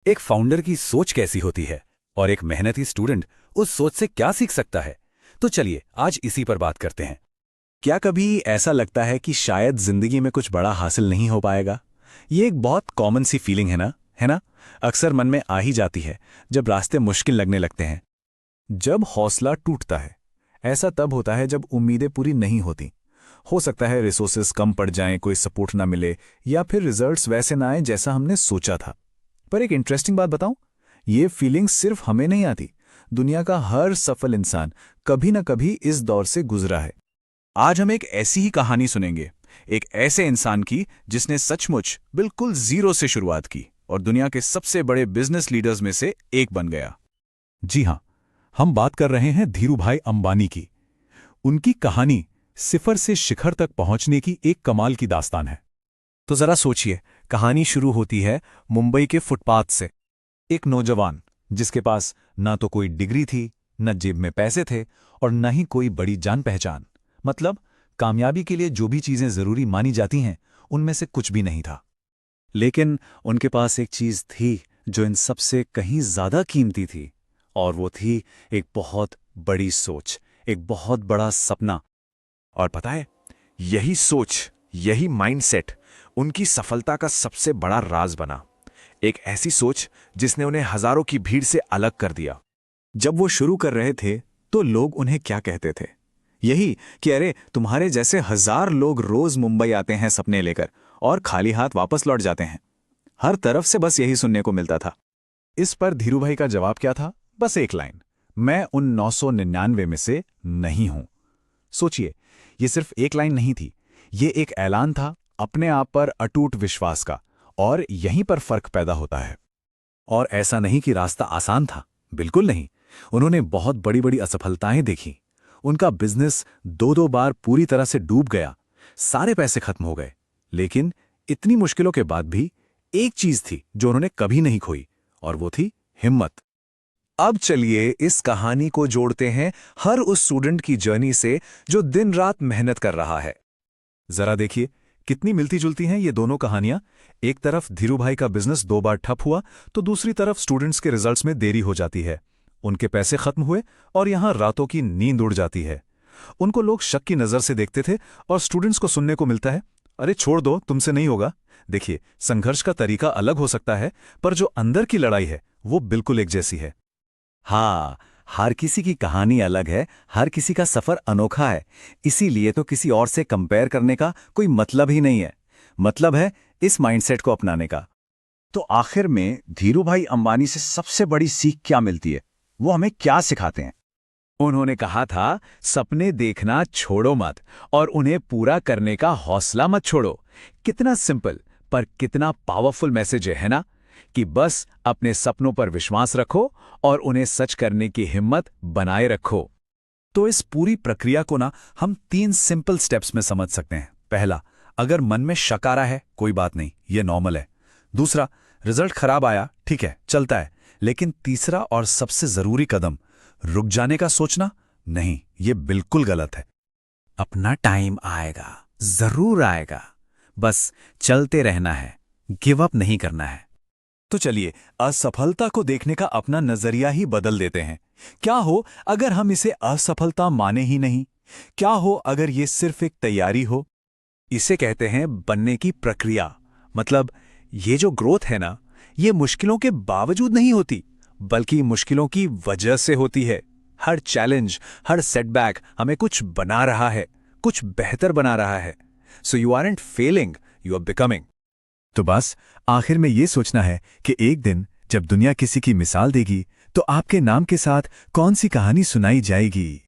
एक फाउंडर की सोच कैसी होती है और एक मेहनती स्टूडेंट उस सोच से क्या सीख सकता है। तो चलिए आज इसी पर बात करते हैं। क्या कभी ऐसा लगता है कि शायद जिंदगी में कुछ बड़ा हासिल नहीं हो पाएगा? ये एक बहुत कॉमन सी फीलिंग है ना? अक्सर मन में आ ही जाती है जब रास्ते मुश्किल लगने लगते हैं, जब हौसला टूटता है। ऐसा तब होता है जब उम्मीदें पूरी नहीं होती। हो सकता है रिसोर्सेज कम पड़ जाएं, कोई सपोर्ट ना मिले, या फिर रिजल्ट्स वैसे ना आए जैसा हमने सोचा था। पर एक इंटरेस्टिंग बात बताऊं, ये फीलिंग सिर्फ हमें नहीं आती। दुनिया का हर सफल इंसान कभी ना कभी इस दौर से गुजरा है। आज हम एक ऐसी ही कहानी सुनेंगे, एक ऐसे इंसान की जिसने सचमुच बिल्कुल जीरो से शुरुआत की और दुनिया के सबसे बड़े बिजनेस लीडर्स में से एक बन गया। जी हां, हम बात कर रहे हैं धीरूभाई अंबानी की। उनकी कहानी सिफर से शिखर तक पहुंचने की एक कमाल की दास्तान है। तो जरा सोचिए, कहानी शुरू होती है मुंबई के फुटपाथ से। एक नौजवान जिसके पास ना तो कोई डिग्री थी, न जेब में पैसे थे और न ही कोई बड़ी जान पहचान। मतलब कामयाबी के लिए जो भी चीजें जरूरी मानी जाती हैं, उनमें से कुछ भी नहीं था। लेकिन उनके पास एक चीज थी जो इन सबसे कहीं ज्यादा कीमती थी, और वो थी एक बहुत बड़ी सोच, एक बहुत बड़ा सपना। और पता है, यही सोच, यही माइंडसेट उनकी सफलता का सबसे बड़ा राज बना। एक ऐसी सोच जिसने उन्हें हजारों की भीड़ से अलग कर दिया। जब वो शुरू कर रहे थे तो लोग उन्हें क्या कहते थे? यही कि अरे, तुम्हारे जैसे हजार लोग रोज मुंबई आते हैं सपने लेकर और खाली हाथ वापस लौट जाते हैं। हर तरफ से बस यही सुनने को मिलता था। इस पर धीरूभाई का जवाब क्या था? बस एक लाइन, मैं उन 999 में से नहीं हूं। सोचिए, ये सिर्फ एक लाइन नहीं थी, ये एक ऐलान था अपने आप पर अटूट विश्वास का। और यहीं पर फर्क पैदा होता है। और ऐसा नहीं कि रास्ता आसान था, बिल्कुल नहीं। उन्होंने बहुत बड़ी बड़ी असफलताएं देखी। उनका बिजनेस दो बार पूरी तरह से डूब गया, सारे पैसे खत्म हो गए। लेकिन इतनी मुश्किलों के बाद भी एक चीज थी जो उन्होंने कभी नहीं खोई, और वो थी हिम्मत। अब चलिए इस कहानी को जोड़ते हैं हर उस स्टूडेंट की जर्नी से जो दिन रात मेहनत कर रहा है। जरा देखिए कितनी मिलती जुलती हैं ये दोनों कहानियां। एक तरफ धीरूभाई का बिजनेस 2 बार ठप हुआ, तो दूसरी तरफ स्टूडेंट्स के रिजल्ट्स में देरी हो जाती है। उनके पैसे खत्म हुए और यहां रातों की नींद उड़ जाती है। उनको लोग शक की नजर से देखते थे और स्टूडेंट्स को सुनने को मिलता है, अरे छोड़ दो, तुमसे नहीं होगा। देखिए, संघर्ष का तरीका अलग हो सकता है, पर जो अंदर की लड़ाई है वो बिल्कुल एक जैसी है। हाँ, हर किसी की कहानी अलग है, हर किसी का सफर अनोखा है। इसीलिए तो किसी और से कंपेयर करने का कोई मतलब ही नहीं है। मतलब है इस माइंडसेट को अपनाने का। तो आखिर में धीरूभाई अंबानी से सबसे बड़ी सीख क्या मिलती है? वो हमें क्या सिखाते हैं? उन्होंने कहा था, सपने देखना छोड़ो मत और उन्हें पूरा करने का हौसला मत छोड़ो। कितना सिंपल पर कितना पावरफुल मैसेज है ना? कि बस अपने सपनों पर विश्वास रखो और उन्हें सच करने की हिम्मत बनाए रखो। तो इस पूरी प्रक्रिया को ना हम 3 सिंपल स्टेप्स में समझ सकते हैं। पहला, अगर मन में शक आ रहा है, कोई बात नहीं, ये नॉर्मल है। दूसरा, रिजल्ट खराब आया, ठीक है, चलता है। लेकिन तीसरा और सबसे जरूरी कदम, रुक जाने का सोचना नहीं, ये बिल्कुल गलत है। अपना टाइम आएगा, जरूर आएगा, बस चलते रहना है, गिव अप नहीं करना है। तो चलिए असफलता को देखने का अपना नजरिया ही बदल देते हैं। क्या हो अगर हम इसे असफलता माने ही नहीं? क्या हो अगर ये सिर्फ एक तैयारी हो? इसे कहते हैं बनने की प्रक्रिया। मतलब ये जो ग्रोथ है ना, ये मुश्किलों के बावजूद नहीं होती, बल्कि मुश्किलों की वजह से होती है। हर चैलेंज, हर सेटबैक हमें कुछ बना रहा है, कुछ बेहतर बना रहा है। So you aren't failing, you are becoming. तो बस आखिर में ये सोचना है कि एक दिन जब दुनिया किसी की मिसाल देगी, तो आपके नाम के साथ कौन सी कहानी सुनाई जाएगी।